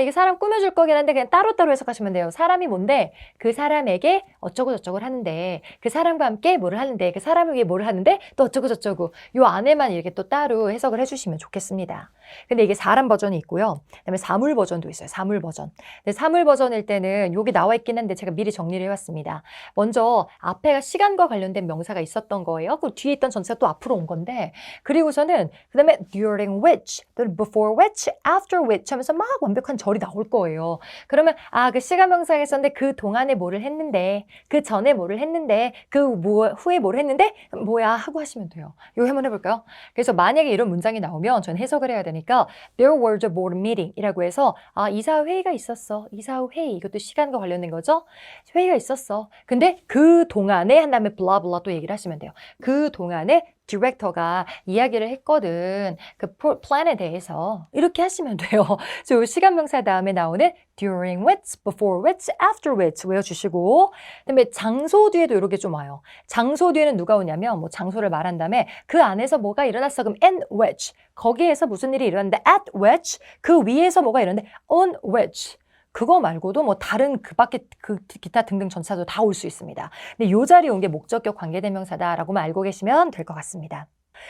Speaker 1: 이게 사람 꾸며줄 거긴 한데 그냥 따로따로 해석하시면 돼요. 사람이 뭔데 그 사람에게 어쩌고 저쩌고를 하는데 그 사람과 함께 뭐를 하는데 그 사람을 위해 뭐를 하는데 또 어쩌고 저쩌고 요 안에만 이렇게 또 따로 해석을 해주시면 좋겠습니다. 근데 이게 사람 버전이 있고요. 그다음에 사물 버전도 있어요. 사물 버전. 근데 사물 버전일 때는 여기 나와 있긴 한데 제가 미리 정리를 해왔습니다. 먼저 앞에가 시간과 관련된 명사가 있었던 거예요. 그 뒤에 있던 전체가 또 앞으로 온 건데 그리고서는 그 다음에 during which, 또는 before which, after which 하면서 막 완벽한 절이 나올 거예요. 그러면 그 시간 명사가 있었는데 그 동안에 뭐를 했는데 그 전에 뭐를 했는데 그 후에 뭐를 했는데 뭐야 하고 하시면 돼요. 이거 한번 해볼까요? 그래서 만약에 이런 문장이 나오면 전 해석을 해야 되니까 there was a board meeting 이라고 해서 이사회의가 있었어. 이사회의 이것도 시간과 관련된 거죠. 회의가 있었어. 근데 그 동안에 한 다음에 blah blah 또 얘기를 하시면 돼요. 그 동안에 디렉터가 이야기를 했거든. 그 플랜에 대해서 이렇게 하시면 돼요. 저 시간 명사 다음에 나오는 during which, before which, after which 외워주시고 그다음에 장소 뒤에도 이렇게 좀 와요. 장소 뒤에는 누가 오냐면 뭐 장소를 말한 다음에 그 안에서 뭐가 일어났어. 그럼 in which 거기에서 무슨 일이 일어났는데 at which 그 위에서 뭐가 일어났는데 on which 그거 말고도 뭐 다른 그 밖에 그 기타 등등 전치사도 다 올 수 있습니다. 근데 요 자리에 온 게 목적격 관계대명사다라고만 알고 계시면 될 것 같습니다.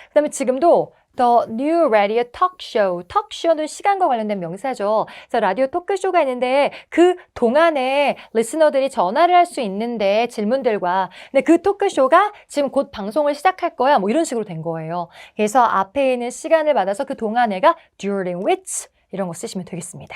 Speaker 1: 그 다음에 지금도 The new radio talk show. talk show는 시간과 관련된 명사죠. 그래서 라디오 토크쇼가 있는데 그 동안에 리스너들이 전화를 할 수 있는데 질문들과 근데 그 토크쇼가 지금 곧 방송을 시작할 거야. 뭐 이런 식으로 된 거예요. 그래서 앞에 있는 시간을 받아서 그 동안에가 during which 이런 거 쓰시면 되겠습니다.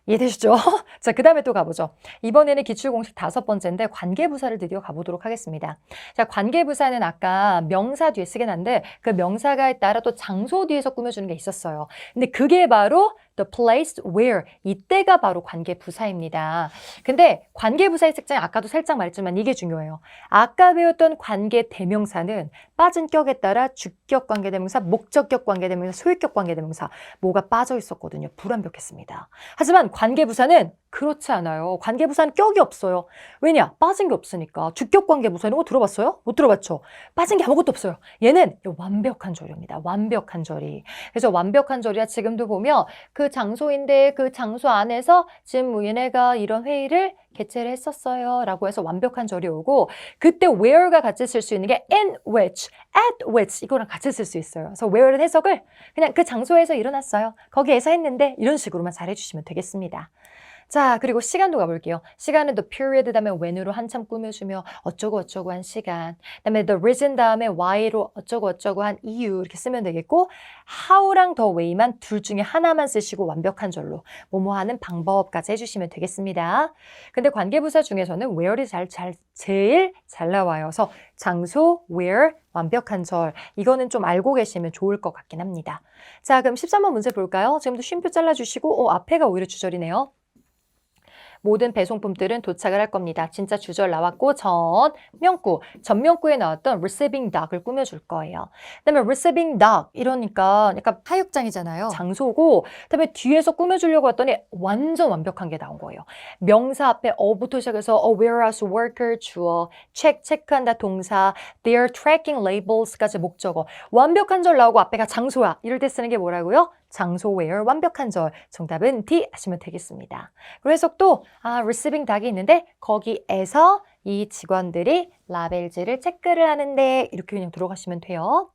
Speaker 1: 이해되시죠? 자, 그 다음에 또 가보죠. 이번에는 기출공식 5번째인데 관계부사를 드디어 가보도록 하겠습니다. 자, 관계부사는 아까 명사 뒤에 쓰긴 한데 그 명사가에 따라 또 장소 뒤에서 꾸며주는 게 있었어요. 근데 그게 바로 the place where 이때가 바로 관계부사입니다. 근데 관계부사의 특징이 아까도 살짝 말했지만 이게 중요해요. 아까 배웠던 관계대명사는 빠진 격에 따라 주격 관계대명사, 목적격 관계대명사, 소유격 관계대명사 뭐가 빠져 있었거든요. 불완벽했습니다. 하지만 관계부사는 그렇지 않아요. 관계부사는 격이 없어요. 왜냐? 빠진 게 없으니까. 주격 관계부사 이런 거 들어봤어요? 못 들어봤죠? 빠진 게 아무것도 없어요. 얘는 완벽한 조리입니다. 완벽한 조리. 그래서 완벽한 조리야 지금도 보면 그 장소인데 그 장소 안에서 지금 뭐 얘네가 이런 회의를 개최를 했었어요 라고 해서 완벽한 절이 오고 그때 where가 같이 쓸 수 있는 게 in which, at which 이거랑 같이 쓸 수 있어요. 그래서 where는 해석을 그냥 그 장소에서 일어났어요. 거기에서 했는데 이런 식으로만 잘 해주시면 되겠습니다. 자, 그리고 시간도 가볼게요. 시간은 the period 다음에 when으로 한참 꾸며주며 어쩌고 어쩌고 한 시간. 그다음에 the reason 다음에 why로 어쩌고 어쩌고 한 이유 이렇게 쓰면 되겠고 how랑 the way만 둘 중에 하나만 쓰시고 완벽한 절로 뭐뭐 하는 방법까지 해주시면 되겠습니다. 근데 관계부사 중에서는 where이 제일 잘 나와요. 그래서 장소, where, 완벽한 절 이거는 좀 알고 계시면 좋을 것 같긴 합니다. 자, 그럼 13번 문제 볼까요? 지금도 쉼표 잘라주시고 앞에가 오히려 주절이네요. 모든 배송품들은 도착을 할 겁니다. 진짜 주절 나왔고 전명구, 전명구에 나왔던 receiving dock을 꾸며줄 거예요. 그다음에 receiving dock 이러니까 약간 하역장이잖아요. 장소고 그다음에 뒤에서 꾸며주려고 했더니 완전 완벽한 게 나온 거예요. 명사 앞에 어부터 시작해서 warehouse worker 주어, 체크한다 동사, they're tracking labels까지 목적어 완벽한 절 나오고 앞에가 장소야. 이럴 때 쓰는 게 뭐라고요? 장소 where 완벽한 절 정답은 D 하시면 되겠습니다. 그리고 해석도 receiving 닭이 있는데 거기에서 이 직원들이 라벨지를 체크를 하는데 이렇게 그냥 들어가시면 돼요.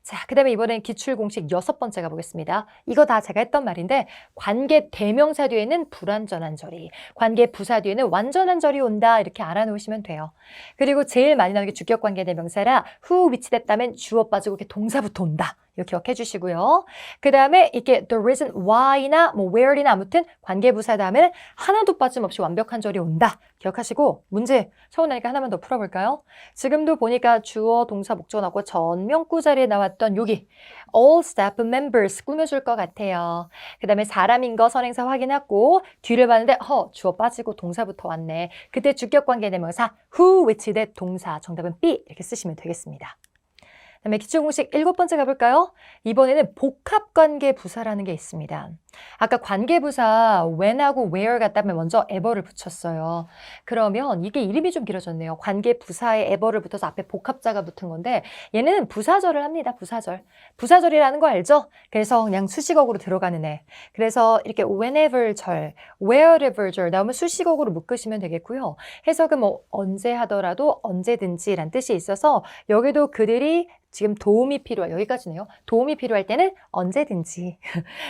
Speaker 1: 자, 그 다음에 이번엔 기출공식 6번째 가보겠습니다. 이거 다 제가 했던 말인데 관계 대명사 뒤에는 불완전한 절이, 관계 부사 뒤에는 완전한 절이 온다 이렇게 알아놓으시면 돼요. 그리고 제일 많이 나오는 게 주격 관계 대명사라 who 위치됐다면 주어 빠지고 이렇게 동사부터 온다. 이렇게 기억해 주시고요. 그 다음에 이게 the reason why나 뭐 where이나 아무튼 관계부사 다음에는 하나도 빠짐없이 완벽한 절이 온다. 기억하시고 문제 서운하니까 하나만 더 풀어볼까요? 지금도 보니까 주어, 동사, 목적어 나오고 전명구 자리에 나왔던 여기 all staff members 꾸며줄 것 같아요. 그 다음에 사람인 거 선행사 확인하고 뒤를 봤는데 주어 빠지고 동사부터 왔네. 그때 주격관계대명사 who which 대 동사 정답은 B 이렇게 쓰시면 되겠습니다. 그다음에 기출공식 7번째 가볼까요? 이번에는 복합관계 부사라는 게 있습니다. 아까 관계부사 when하고 where 같다면 먼저 ever를 붙였어요. 그러면 이게 이름이 좀 길어졌네요. 관계부사에 ever를 붙어서 앞에 복합자가 붙은 건데 얘는 부사절을 합니다. 부사절. 부사절이라는 거 알죠? 그래서 그냥 수식어구로 들어가는 애. 그래서 이렇게 whenever 절, wherever 절 나오면 수식어구로 묶으시면 되겠고요. 해석은 뭐 언제 하더라도 언제든지란 뜻이 있어서 여기도 그들이 지금 도움이 필요할 여기까지네요. 도움이 필요할 때는 언제든지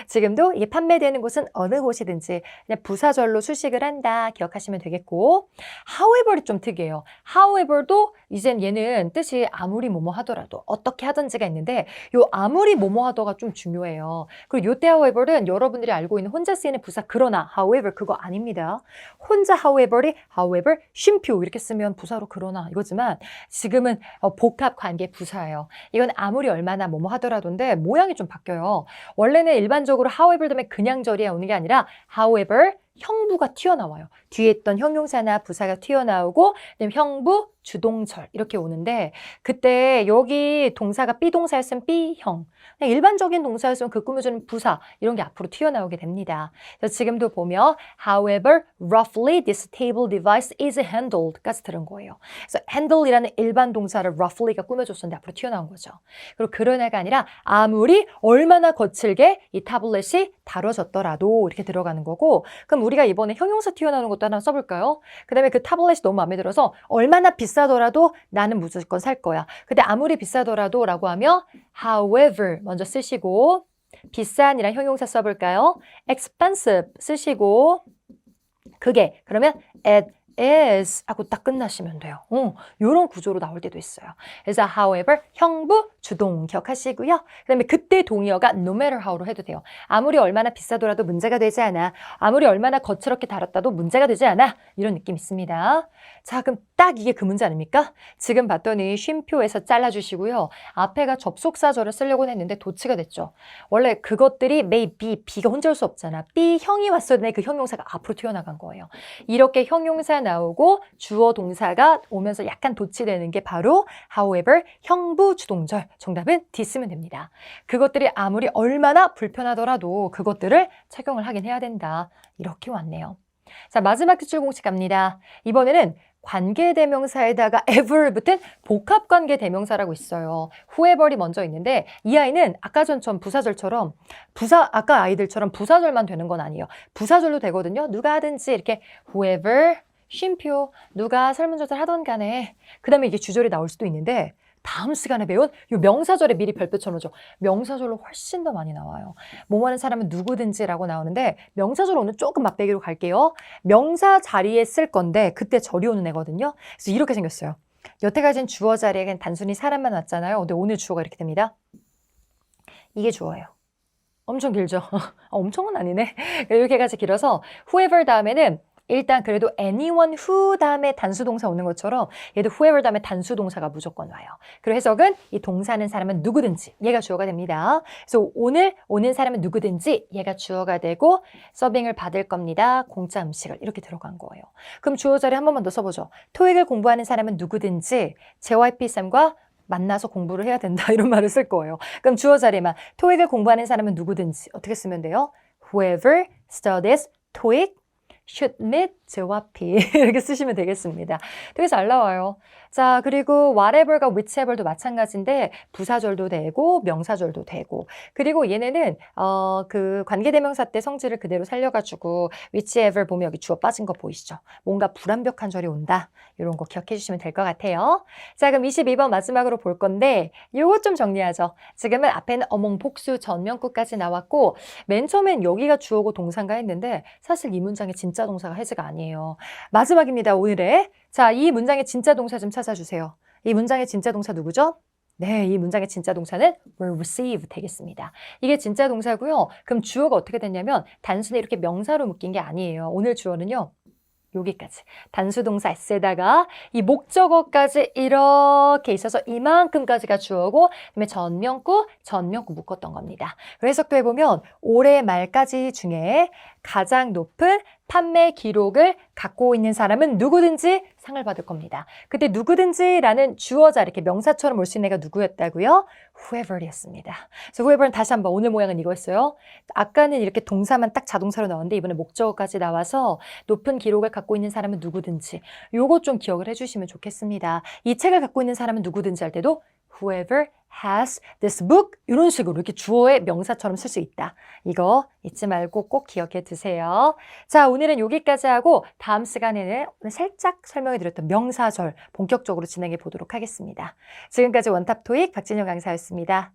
Speaker 1: 지금도 이게 판매되는 곳은 어느 곳이든지 그냥 부사절로 수식을 한다 기억하시면 되겠고 however이 좀 특이해요. however도 이젠 얘는 뜻이 아무리 뭐뭐 하더라도 어떻게 하든지가 있는데 요 아무리 뭐뭐 하더가 좀 중요해요. 그리고 요때 however는 여러분들이 알고 있는 혼자 쓰이는 부사 그러나 however 그거 아닙니다. 혼자 however이 however 쉼표 이렇게 쓰면 부사로 그러나 이거지만 지금은 복합 관계 부사예요. 이건 아무리 얼마나 뭐뭐 하더라도인데 모양이 좀 바뀌어요. 원래는 일반적으로 however 다음에 그냥 절이 오는 게 아니라 however 형부가 튀어나와요. 뒤에 있던 형용사나 부사가 튀어나오고 그다음에 형부, 주동절 이렇게 오는데 그때 여기 동사가 B동사였으면 B형 그냥 일반적인 동사였으면 그 꾸며주는 부사 이런 게 앞으로 튀어나오게 됩니다. 그래서 지금도 보면 however roughly this table device is handled 까지 들은 거예요. 그래서 handle이라는 일반 동사를 roughly가 꾸며줬었는데 앞으로 튀어나온 거죠. 그리고 그런 애가 아니라 아무리 얼마나 거칠게 이 타블렛이 다뤄졌더라도 이렇게 들어가는 거고 그럼 우리가 이번에 형용사 튀어나오는 것도 하나 써볼까요? 그 다음에 그 타블렛이 너무 마음에 들어서 얼마나 비싼 비싸더라도 나는 무조건 살 거야. 근데 아무리 비싸더라도 라고 하면 however 먼저 쓰시고 비싼이란 형용사 써볼까요? expensive 쓰시고 그게 그러면 it is 하고 딱 끝나시면 돼요. 요런 구조로 나올 때도 있어요. 그래서 however 형부 주동 기억하시고요. 그다음에 그때 동의어가 no matter how로 해도 돼요. 아무리 얼마나 비싸더라도 문제가 되지 않아. 아무리 얼마나 거칠게 다뤘다도 문제가 되지 않아. 이런 느낌 있습니다. 자, 그럼 딱 이게 그 문제 아닙니까? 지금 봤더니 쉼표에서 잘라주시고요. 앞에가 접속사절을 쓰려고 했는데 도치가 됐죠. 원래 그것들이 may be, be가 혼자 올 수 없잖아. be 형이 왔어야 그 형용사가 앞으로 튀어나간 거예요. 이렇게 형용사 나오고 주어 동사가 오면서 약간 도치되는 게 바로 however 형부 주동절. 정답은 D 쓰면 됩니다. 그것들이 아무리 얼마나 불편하더라도 그것들을 착용을 하긴 해야 된다. 이렇게 왔네요. 자, 마지막 기출 공식 갑니다. 이번에는 관계대명사에다가 ever 붙은 복합관계대명사라고 있어요. whoever이 먼저 있는데 이 아이는 아까 전처럼 부사절처럼 아까 아이들처럼 부사절만 되는 건 아니에요. 부사절로 되거든요. 누가 하든지 이렇게 whoever 쉼표 누가 설문조사를 하던 간에 그 다음에 이게 주절이 나올 수도 있는데 다음 시간에 배운 이 명사절에 미리 별표 쳐놓죠. 명사절로 훨씬 더 많이 나와요. 뭐하는 사람은 누구든지라고 나오는데 명사절 오늘 조금 맛배기로 갈게요. 명사 자리에 쓸 건데 그때 절이 오는 애거든요. 그래서 이렇게 생겼어요. 여태까지는 주어 자리에 그냥 단순히 사람만 왔잖아요. 근데 오늘 주어가 이렇게 됩니다. 이게 주어예요. 엄청 길죠? 엄청은 아니네. 이렇게 같이 길어서 whoever 다음에는 일단 그래도 anyone who 다음에 단수동사 오는 것처럼 얘도 whoever 다음에 단수동사가 무조건 와요. 그리고 해석은 이 동사는 사람은 누구든지 얘가 주어가 됩니다. 그래서 오늘 오는 사람은 누구든지 얘가 주어가 되고 서빙을 받을 겁니다. 공짜 음식을 이렇게 들어간 거예요. 그럼 주어 자리 한 번만 더 써보죠. 토익을 공부하는 사람은 누구든지 JYP3과 만나서 공부를 해야 된다 이런 말을 쓸 거예요. 그럼 주어 자리만 토익을 공부하는 사람은 누구든지 어떻게 쓰면 돼요? Whoever studies TOEIC should meet JYP 이렇게 쓰시면 되겠습니다. 되게 잘 나와요. 자, 그리고 whatever과 whichever도 마찬가지인데 부사절도 되고 명사절도 되고 그리고 얘네는 그 관계대명사 때 성질을 그대로 살려가지고 whichever 보면 여기 주어 빠진 거 보이시죠? 뭔가 불완벽한 절이 온다. 이런 거 기억해 주시면 될 것 같아요. 자, 그럼 22번 마지막으로 볼 건데 요거 좀 정리하죠. 지금은 앞에는 어몽 복수 전명구까지 나왔고 맨 처음엔 여기가 주어고 동사인가 했는데 사실 이 문장의 진짜 동사가 해즈가 아니에요. 마지막입니다. 오늘의. 자, 이 문장의 진짜 동사 좀 찾아주세요. 이 문장의 진짜 동사 누구죠? 네, 이 문장의 진짜 동사는 will receive 되겠습니다. 이게 진짜 동사고요. 그럼 주어가 어떻게 됐냐면 단순히 이렇게 명사로 묶인 게 아니에요. 오늘 주어는요. 여기까지 단수동사 s에다가 이 목적어까지 이렇게 있어서 이만큼까지가 주어고 그다음에 전명구 묶었던 겁니다. 그래서 해석도 해보면 올해 말까지 중에 가장 높은 판매 기록을 갖고 있는 사람은 누구든지 상을 받을 겁니다. 그때 누구든지라는 주어자 이렇게 명사처럼 올 수 있는 애가 누구였다고요? whoever였습니다. 그래서 whoever는 다시 한번 오늘 모양은 이거였어요. 아까는 이렇게 동사만 딱 자동사로 나왔는데 이번에 목적어까지 나와서 높은 기록을 갖고 있는 사람은 누구든지 요거 좀 기억을 해주시면 좋겠습니다. 이 책을 갖고 있는 사람은 누구든지 할 때도 whoever has this book 이런 식으로 이렇게 주어의 명사처럼 쓸 수 있다. 이거 잊지 말고 꼭 기억해 두세요. 자, 오늘은 여기까지 하고 다음 시간에는 오늘 살짝 설명해 드렸던 명사절 본격적으로 진행해 보도록 하겠습니다. 지금까지 원탑 토익 박진영 강사였습니다.